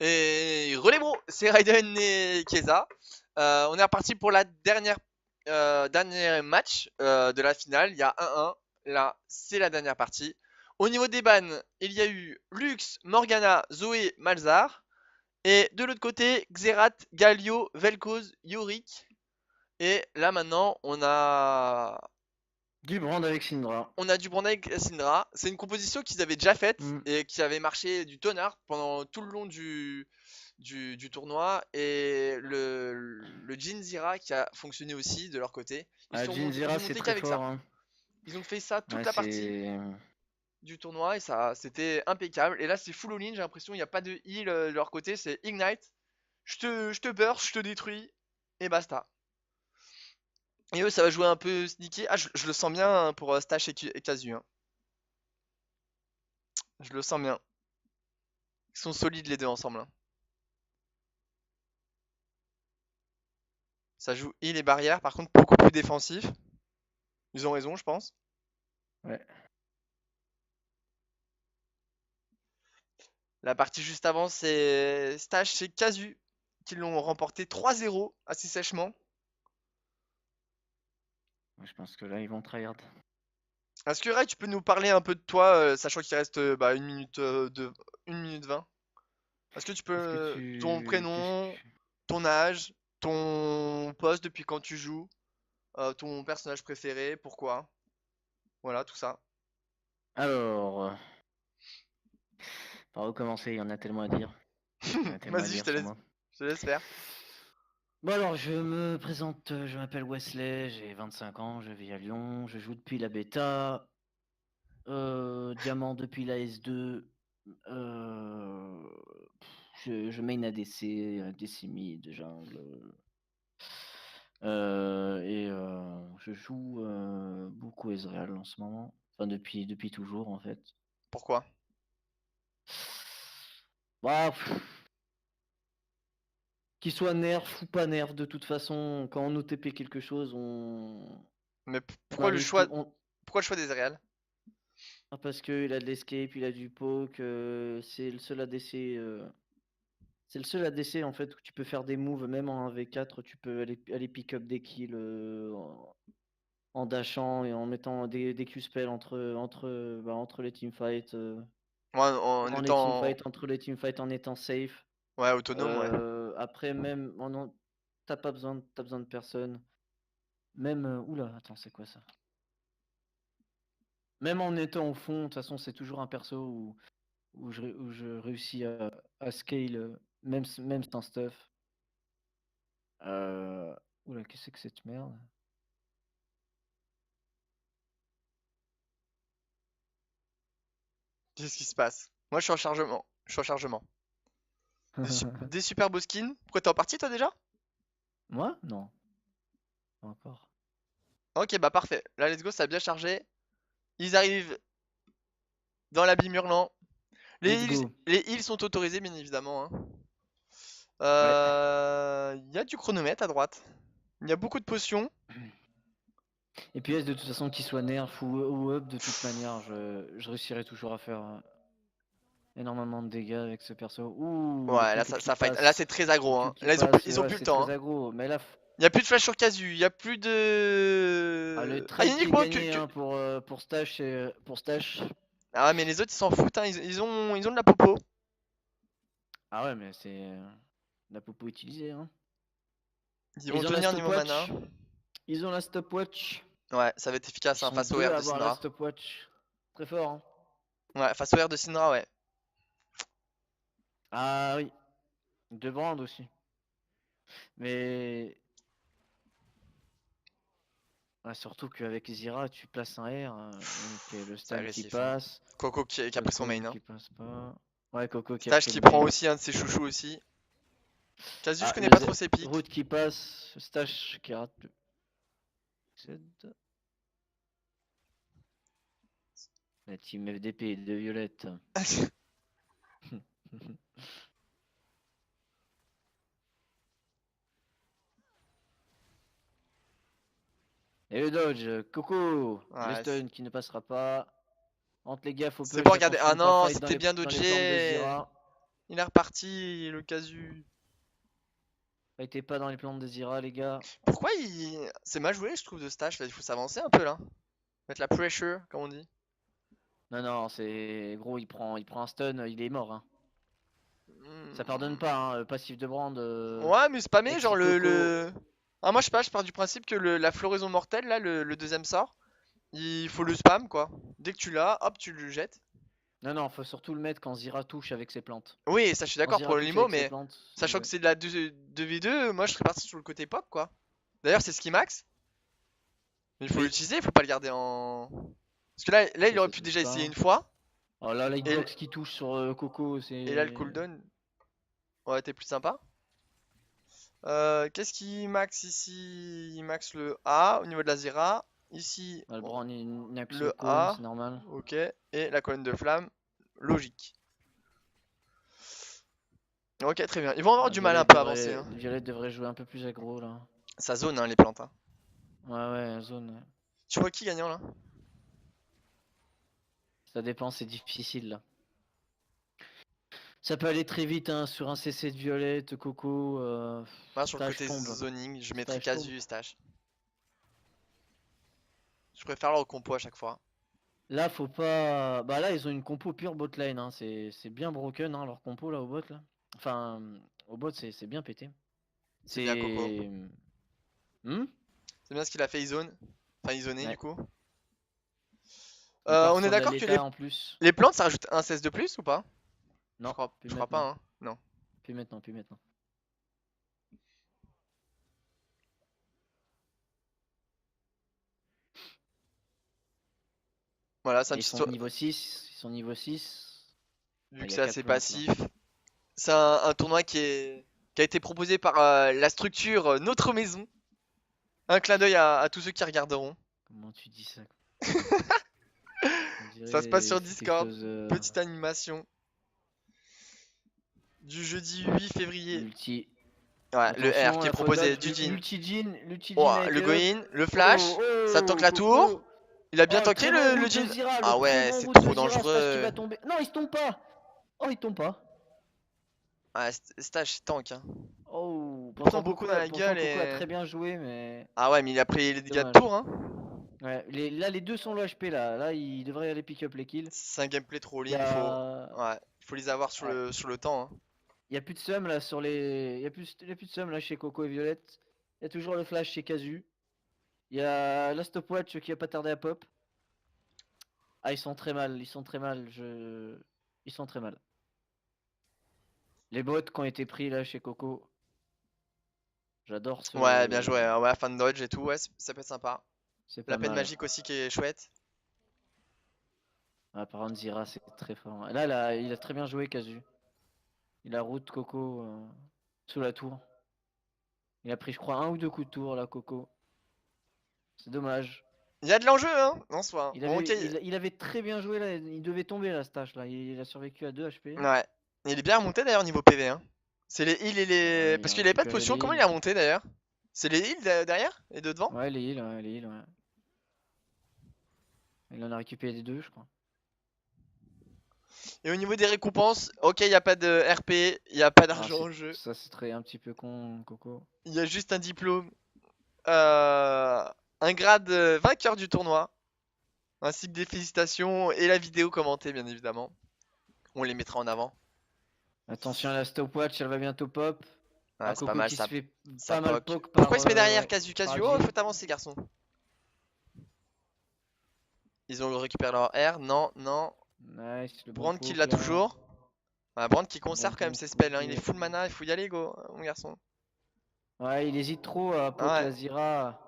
Et relais bro, c'est Raiden et Keza. On est reparti pour la dernier match de la finale. Il y a 1-1. Là, c'est la dernière partie. Au niveau des bans, il y a eu Lux, Morgana, Zoé, Malzar. Et de l'autre côté, Xerath, Galio, Vel'Koz, Yorick. Et là maintenant, Du brand avec Syndra. on a du Brand avec Syndra. C'est une composition qu'ils avaient déjà faite Mm. et qui avait marché du tonnerre pendant tout le long du tournoi. Et le Jhin Zira qui a fonctionné aussi de leur côté. Ils Jinzera, ont c'est monté très qu'avec ça. fort. Hein. Ils ont fait ça toute Ouais, la partie c'est. du tournoi et ça c'était impeccable. Et là c'est full all-in, j'ai l'impression il n'y a pas de heal de leur côté, c'est Ignite. Je te burst, je te détruis et basta. Et eux ça va jouer un peu sneaky. Ah je le sens bien hein, pour Stash et Casu. Hein. Je le sens bien. Ils sont solides les deux ensemble. Hein. Ça joue heal et barrière, par contre beaucoup plus défensif. Ils ont raison je pense. Ouais. La partie juste avant c'est Stash et Casu qui l'ont remporté 3-0 assez sèchement. Je pense que là, ils vont tryhard. Est-ce que Ray, tu peux nous parler un peu de toi, sachant qu'il reste bah, 1 minute 20. Est-ce que tu peux Qu'est-ce que ton tu. Qu'est-ce prénom, que. ton âge, ton poste depuis quand tu joues, ton personnage préféré, pourquoi? Voilà, tout ça. Alors. Par où commencer? Il y en a tellement à dire. Il y en a tellement à Vas-y, dire sur moi. je te laisse faire. Bon alors, je me présente, je m'appelle Wesley, j'ai 25 ans, je vis à Lyon, je joue depuis la bêta, diamant depuis la S2, je main ADC, ADC mid, jungle, et je joue beaucoup Ezreal en ce moment, enfin depuis toujours en fait. Pourquoi? Bah, qu'il soit nerf ou pas nerf, de toute façon, quand on OTP quelque chose, Mais on pourquoi le arrive choix, tout, pourquoi le choix des réels? parce qu'il a de l'escape, il a du poke, c'est le seul ADC. C'est le seul ADC en fait où tu peux faire des moves, même en 1v4, tu peux aller pick up des kills en dashant et en mettant des Q-spells entre les teamfights. Ouais, en Pendant les étant teamfights, entre les teamfights en étant safe. ouais, autonome, ouais. Après, même, t'as pas besoin, t'as besoin de personne. Même, oula, attends, c'est quoi ça? Même en étant au fond, de toute façon, c'est toujours un perso où je réussis à scale, même sans stuff. Oula, qu'est-ce que c'est que cette merde? Qu'est-ce qui se passe? Moi, je suis en chargement. Je suis en chargement. Des super beaux skins. Pourquoi t'es en partie toi déjà? Moi? Non, pas encore. Ok, bah parfait. Là, let's go, ça a bien chargé. Ils arrivent dans l'abîme hurlant. Let's go. Les heals sont autorisés, bien évidemment. Hein. Ouais. Il y a du chronomètre à droite. Il y a beaucoup de potions. Et puis, de toute façon, qu'il soit nerf ou up, de toute manière, je réussirai toujours à faire énormément de dégâts avec ce perso. Ouh, le Ouais, là, Q qui ça fight. Là, c'est passe. très Le aggro. Q Hein. qui Là, passe, ils ont ouais, plus le c'est temps. très Hein. aggro. Mais là, Il y a plus de flash sur Casu. Il y a plus le de. Ah, il y a trade qui est Nico gagné hein, pour Stash. Pour Stash. Ah, mais les autres, ils s'en foutent. Hein. Ils ont de la popo. Ah ouais, mais c'est la popo utilisée. Hein. Ils vont Ils ont la tenir niveau mana. stopwatch. Ils ont la stopwatch. Ouais, ça va être efficace Ils hein, sont face au deux R à de avoir la Syndra. stopwatch. Très fort. Hein. Ouais, face au R de Syndra, ouais. Ah oui. De Brand aussi. Mais ouais, surtout qu'avec Zira, tu places un R. Ok, le C'est stun qui agressif. Hein. passe. Coco qui a pris son main. Coco Hein. qui passe pas. Ouais, Coco qui a Stage pris le qui prend main. aussi un de ses chouchous aussi. Casu, je Ah, connais pas trop ses pics. Route qui passe. Stash qui rate le Z. La team FDP de Violette. Et le dodge, Coco, le Ouais, stun qui ne passera pas. Entre les gars, faut c'est push, bon, regardez. Ah attention, pas non, fight c'était bien dans les flanks de dodgé. Zira. Il est reparti, le casu. Il était pas dans les plans de Zira, les gars. Pourquoi il. C'est mal joué, je trouve, de Stash là. Il faut s'avancer un peu là. Mettre la pressure, comme on dit. Non, non, c'est gros, il prend un stun, il est mort. Hein. Ça pardonne Hmm. pas, hein, passif de Brand. Ouais, mais spammer, genre Exit Coco. Ah, moi je sais pas, je pars du principe que la floraison mortelle, là, le deuxième sort, il faut le spam quoi. Dès que tu l'as, hop, tu le jettes. Non, non, faut surtout le mettre quand Zira touche avec ses plantes. Oui, ça je suis Quand d'accord pour Zira le touche limo, avec ses mais plantes, sachant que ouais. c'est de la 2v2, moi je serais parti sur le côté pop quoi. D'ailleurs, c'est ce qui max. Mais il faut Oui. l'utiliser, il faut pas le garder en. Parce que là il Ça aurait se pu touche déjà essayer pas. une fois. Oh là, Et, l'hitbox qui touche sur Coco, et là, le c'est. cooldown aurait été plus sympa. Qu'est-ce qui max ici? Il max le A au niveau de la Zira. Ici, Ah, le bon, Brand, il a que son le cône, A. c'est normal. Ok. Et la colonne de flamme. Logique. Ok, très bien. Ils vont avoir Ah, du mal un peu à avancer. Hein. Violette devrait jouer un peu plus aggro là. Ça zone, hein, les plantes. Hein. Ouais, ouais, zone. Ouais. Tu vois qui gagnant là? Ça dépend, c'est difficile là. Ça peut aller très vite hein, sur un CC de Violette, Coco, Moi, sur le Stash côté tombe. zoning, je mettrais Stash tombe. casu et stash. Je préfère leur compo à chaque fois. Là, faut pas. Bah là, ils ont une compo pure bot lane. Hein. C'est bien broken hein, leur compo là au bot là. Enfin, au bot, c'est bien pété. C'est bien Coco. C'est. Hmm. C'est bien ce qu'il a fait Izone. Enfin, Isoné du Ouais. coup. Il part On est sur de la d'accord que Leta en plus. les plantes ça rajoute un CS de plus ou pas? Non, plus Je crois pas, maintenant. hein. Non. Plus maintenant, plus maintenant. Voilà, c'est un Et ils petit sont niveau 6. Ils sont niveau 6. vu que Il y a c'est 4 assez plantes là. passif. C'est un tournoi qui a été proposé par la structure Notre Maison. Un clin d'œil à tous ceux qui regarderont. Comment tu dis ça? On Ça se passe dirait sur c'est quelque Discord. chose. Petite animation du jeudi 8 février. Multi. Ouais, le R Attention, qui est là, faut proposé dodge. du Jin. Multi Oh, Jean avec le up. Goin, le flash. Oh, Ça tank oh, la tour. Coco. Il a bien Oh, le tanké très bon le route de Jin. Zira, Ah le très ouais, bon c'est route trop de Zira, Stash qui dangereux. va tomber. Non, il se tombe pas. Oh, il tombe pas. Ah, Stash tank. Hein. Oh, Il prend beaucoup dans la pourtant gueule Coco a et. très bien joué, mais Ah ouais, mais il a pris les dégâts de dommage. tour. Hein. Ouais, là, les deux sont low HP là. Là, il devrait aller pick up les kills. C'est un gameplay trop Il y lean. a. Ouais, il faut les avoir sur Ouais. sur le temps. Hein. Il y a plus de seum là sur les. Il y a plus de seum là chez Coco et Violette. Il y a toujours le flash chez Casu. Il y a la stopwatch qui a pas tardé à pop. Ah, ils sont très mal, ils sont très mal. Ils sont très mal. Les bots qui ont été pris là chez Coco. J'adore Ouais, bien ce. joué. Hein. Ouais, fan dodge et tout. Ouais, ça peut être sympa. C'est La pas peine mal. magique aussi qui est chouette. Ah, par contre, Zira, c'est très fort. Là, il a très bien joué, Casu. Il a route Coco sous la tour. Il a pris, je crois, un ou deux coups de tour là, Coco. C'est dommage. Il y a de l'enjeu, hein, en soi. Il Bon, avait, ok. il avait très bien joué là. Il devait tomber là, Stash là. Il a survécu à 2 HP. Ouais. Il est bien remonté d'ailleurs niveau PV. Hein. C'est les heals et Ouais, les. il Parce a qu'il avait pas de récupéré potion. les Comment il heals. est remonté d'ailleurs? C'est les heals derrière et de devant? Ouais, les heals, ouais, les heals, ouais. Il en a récupéré des deux, je crois. Et au niveau des récompenses, ok, il n'y a pas de RP, il n'y a pas Ah, d'argent en jeu. ça, c'est très un petit peu con, Coco. Il y a juste un diplôme, euh, un grade vainqueur du tournoi, ainsi que des félicitations et la vidéo commentée, bien évidemment. On les mettra en avant. Attention à la stopwatch, elle va bientôt pop. Ouais, Ah, c'est pas Coco mal, qui se fait ça pas mal poke. poke Pourquoi par, il se met derrière ouais, Casu par Casu? Oh, il Jin. faut avancer, garçon. Ils ont récupéré leur R, non, non. Nice, le bon Brand qui poke l'a là. toujours. Ouais, Brand qui Le bon conserve quand même poke, ses spells, hein. Il est Coco. full mana, il faut y aller, go, mon garçon. Ouais, il hésite trop à poke Ouais. la Zira.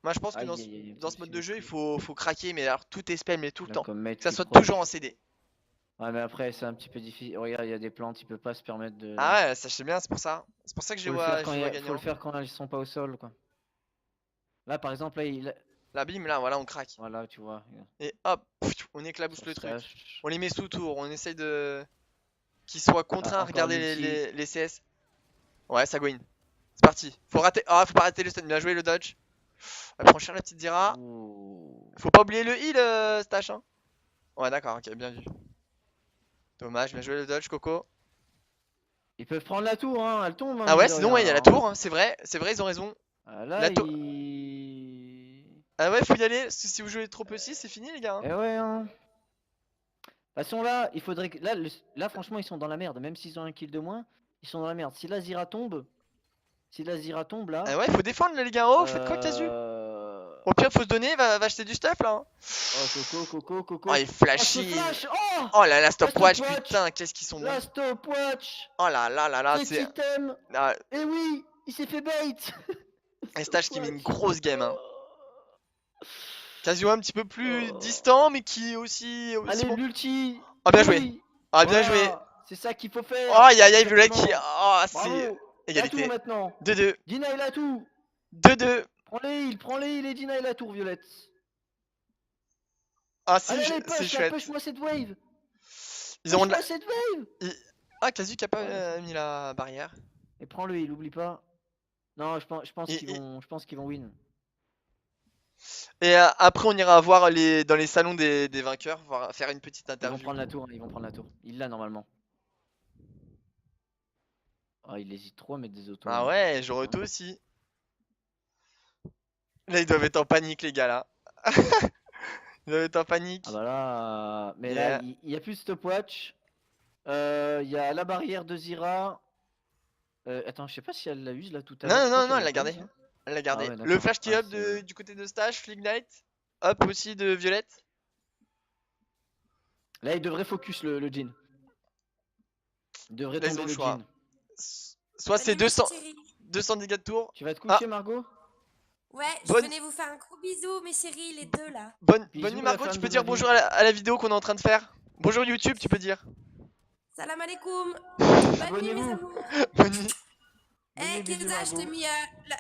Moi je pense que Aïe, aïe, aïe, dans putain, ce il mode s'est de fait jeu il tuer. faut craquer, mais alors tout est spell, mais tout le Là, temps. comme Que mate ça qui soit proc. toujours en CD. Ouais, mais après, c'est un petit peu difficile. Regarde, il y a des plantes, il peut pas se permettre de. Ah ouais, ça je sais bien, c'est pour ça. C'est pour ça que Faut le faire je quand les vois faut le gagnants. faire quand ils sont pas au sol, quoi. Là, par exemple, là, La bim, là, voilà, on craque. voilà, tu vois. Et hop, on éclabousse Sur le truc. stash. On les met sous tour, on essaye de. Qu'ils soient Ah, contraints à encore regarder l'ulti. les CS. Ouais, ça go in. C'est parti. Faut rater. Ah, faut pas rater le stun. Bien joué le dodge. Elle prend cher la petite Zira. Ouh. Faut pas oublier le heal, Stash. Hein. Ouais, d'accord, ok, bien vu. Dommage, bien joué le dodge, Coco. Ils peuvent prendre la tour, hein. Elle tombe, hein, Ah mine ouais, de sinon, rien, ouais, il y a là, la hein. tour, hein, c'est vrai, ils ont raison. Là, La tour. il... Ah ouais, faut y aller, parce que si vous jouez trop petit, c'est fini, les gars. Hein. Eh ouais, hein. De toute façon, là, il faudrait que... Là, franchement, ils sont dans la merde. Même s'ils ont un kill de moins, ils sont dans la merde. Si la Zira tombe... Si la Zira tombe, là... Ah ouais, faut défendre, les gars. Oh, faites quoi, Casu? Au pire, faut se donner, va acheter du stuff, là. Hein. Oh, Coco, Oh, Coco. il Oh, ce flashy. flash. Oh, Oh là là, la stopwatch, putain, qu'est-ce qu'ils sont bons. La stopwatch. Oh là là, Cet c'est. item. Ah, Eh oui, il s'est fait bait. un stage qui met une Stopwatch. grosse game. Hein. Casio un petit peu plus Oh. distant, mais qui est aussi Allez, bon. l'ulti. Oh, bien joué. Oui. Ah, bien Voilà. joué. C'est ça qu'il faut faire. Oh, aïe aïe, Violet qui. Exactement. Oh, c'est Bravo. La tour égalité. maintenant. 2-2. Dina et la tour. 2-2. Prends-les, il est Dina et la tour, Violette. Ah, Allez, c'est push, chouette. push-moi cette wave. Ils ont de la. Push-moi cette wave. Ah, Casu qui a pas mis la barrière. Et prends-le, il oublie pas. Non, je pense Il- qu'ils vont win. Et après, on ira voir dans les salons des vainqueurs, faire une petite Ils vont interview. prendre la tour, hein, ils vont prendre la tour. Il l'a normalement. Ah, il hésite trop à mettre des autos. Ah hein. ouais, j'aurais auto aussi. Là, ils doivent être en panique, les gars, là. Ils doivent être en panique. Ah bah là, mais Yeah. là, il y a plus de stopwatch. Il y a la barrière de Zira. Attends, je sais pas si elle la use là tout à l'heure. Non, Je crois non, non, qu'elle elle l'a pas gardé. use, hein. Elle l'a gardé. Ah ouais, Le d'accord. flash qui Ah, up du côté de Stash, Flick Knight. Up aussi de Violette. Là, il devrait focus le Jin. Il devrait Là, ils tomber ont le le choix. Jin. Soit c'est Allez, mes chéris. 200 dégâts de tour. Tu vas te Ah. coucher, Margot? Ouais, Bonne- je venais vous faire un gros bisou, mes chéris, les deux là. Bonne Bisous, nuit, la Margot. femme Tu peux de dire ma vie. bonjour à la vidéo qu'on est en train de faire. Bonjour YouTube, tu peux dire. Salam alaikum. Bonne nuit, mes Abonnez-vous. amours. Bonne nuit. Bisous, Eh, bisous, Kenza, je t'ai Margot. mis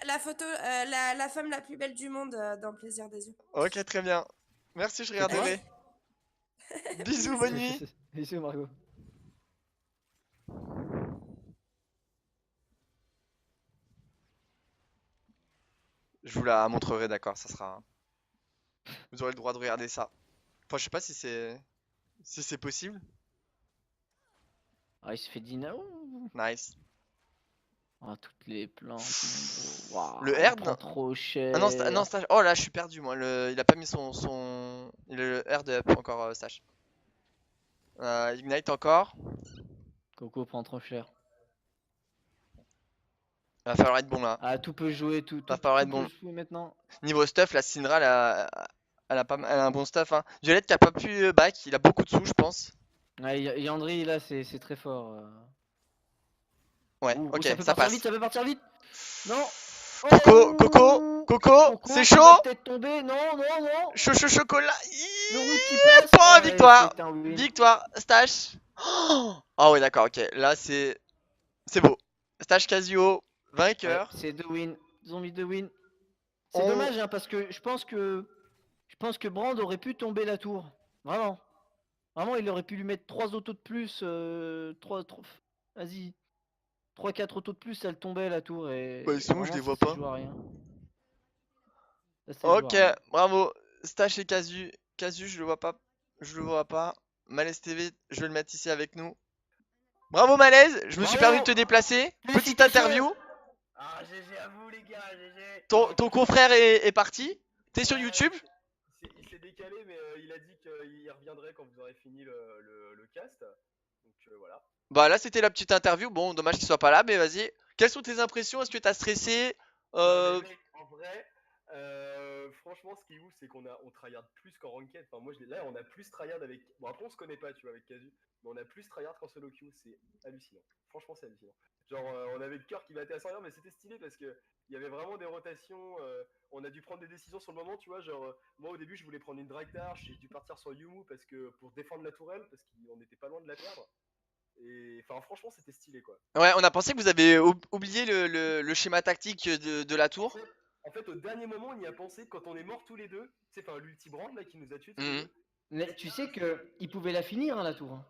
la photo, la femme la plus belle du monde dans Plaisir des yeux. Ok, très bien. Merci, je regarderai. Bisous, bonne nuit. Bisous, Margot. Je vous la montrerai, d'accord, ça sera. Vous aurez le droit de regarder ça. Enfin, je sais pas si c'est possible. Ah, il se fait dîner. Ouh. Nice. Ah, toutes les plantes, mon gros. Waouh, Le il R, prend non. trop cher. Ah non, non, Stash. Oh là, je suis perdu moi. Il a pas mis il a le R de up encore, Stash. Ignite encore. Coco prend trop cher. Il va falloir être bon là. Ah, tout peut jouer, tout Va falloir être peut bon. jouer maintenant. Niveau stuff, la Syndra, elle a un bon stuff. Hein. Violette qui a pas pu back, il a beaucoup de sous, je pense. Ouais, Yandri, là, c'est très fort. Ouais, Ouh, ok, ça peut ça partir passe. vite, ça peut partir vite. Non. Coco, Coco, c'est qui va chaud. peut-être tomber. Non, non, non. Chaud, chocolat. Le route qui passe. Point, Ouais, victoire. c'est un win. Victoire, Stash. Oh ouais, d'accord, ok. Là, c'est beau. Stash Casio, vainqueur. Ouais, c'est 2 wins. Ils ont mis 2 wins. C'est On- dommage, hein, parce que je pense que Brand aurait pu tomber la tour. Vraiment. Vraiment, il aurait pu lui mettre 3 autos de plus. 3, vas-y. 3-4 autos de plus, elle tombait la tour. Et Bah, sinon, je vraiment, les ça vois se pas. joue à rien. Ça se joue à Ok, rien. bravo. Stash et Casu. Casu, je le vois pas. Je le vois pas. Malaise TV, je vais le mettre ici avec nous. Bravo Malaise, je me suis Bravo. permis de te déplacer. Petite Félicitations. interview. Ah, GG à vous, les gars, GG. Ton confrère est parti. T'es sur Ouais, YouTube. Il s'est décalé, mais il a dit qu'il reviendrait quand vous aurez fini le cast. Donc voilà. Bah là, c'était la petite interview. Bon, dommage qu'il soit pas là, mais vas-y. Quelles sont tes impressions? Est-ce que t'as stressé? Non, mais mec, en vrai, franchement, ce qui est ouf, c'est on tryhard plus qu'en ranked. Enfin, moi, là, on a plus tryhard avec. Bon, après, on se connaît pas, tu vois, avec Casu. Mais on a plus tryhard qu'en solo queue. C'est hallucinant. Franchement, c'est hallucinant. Genre, on avait le cœur qui battait à 100 mais c'était stylé parce que il y avait vraiment des rotations. On a dû prendre des décisions sur le moment, tu vois. Genre, moi, au début, je voulais prendre une Draktar. J'ai dû partir sur Yumu parce que pour défendre la tourelle, parce qu'on était pas loin de la perdre. Et enfin, franchement, c'était stylé, quoi. Ouais, on a pensé que vous avez oublié le schéma tactique de la tour. En fait, au dernier moment, on y a pensé quand on est morts tous les deux. Tu sais, enfin, l'ulti brand là qui nous a tués tous les Mhm. deux. Mais tu sais que il pouvait la finir, hein, la tour. Hein,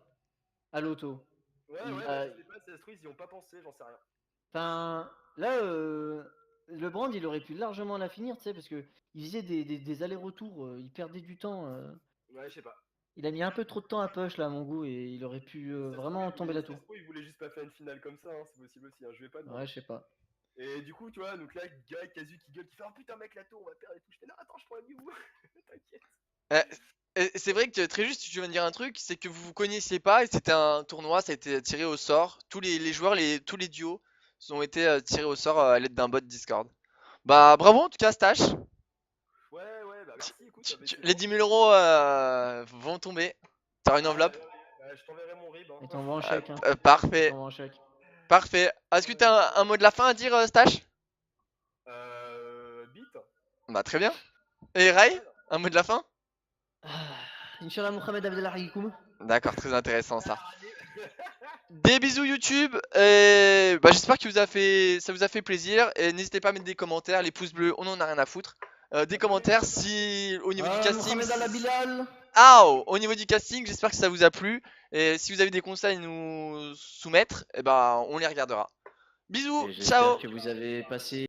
à l'auto. Ouais, Il- ouais, bah, je sais pas, si ça se trouve, ils y ont pas pensé, j'en sais rien. Enfin, là, le Brand, il aurait pu largement la finir, tu sais, parce que il faisait des allers-retours, il perdait du temps. Ouais, je sais pas. Il a mis un peu trop de temps à push là à mon goût et il aurait pu vraiment tomber la Ça tour. se trouve, il voulait juste pas faire une finale comme ça, hein, c'est possible aussi, hein, je vais pas demander. Ouais, je sais pas. Et du coup, tu vois, donc là, Guy, Casu qui gueule, qui fait oh putain, mec, la tour, on va perdre et tout. J'étais là, attends, je prends la Mew. T'inquiète. Et c'est vrai que très juste, tu viens de dire un truc, c'est que vous vous connaissiez pas et c'était un tournoi, ça a été tiré au sort. Tous les joueurs, tous les duos ont été tirés au sort à l'aide d'un bot Discord. Bah bravo en tout cas Stash. Ouais, bah merci, écoute. Les 10 000 euros vont tomber. T'auras une enveloppe. Je t'enverrai mon RIB. Hein. Et t'envoies un chèque. Hein. Parfait. T'envoies un chèque. Parfait. Est-ce que t'as un mot de la fin à dire, Stash? Bit. Bah très bien. Et Ray, un mot de la fin? Inch'Allah Mohamed Abdellah Haïkoum. D'accord, très intéressant ça. Des bisous YouTube et bah, j'espère que ça vous a fait plaisir et n'hésitez pas à mettre des commentaires, les pouces bleus, on en a rien à foutre. Des commentaires si au niveau du casting. Au niveau du casting, j'espère que ça vous a plu et si vous avez des conseils à nous soumettre, et ben on les regardera. Bisous, ciao. J'espère que vous avez passé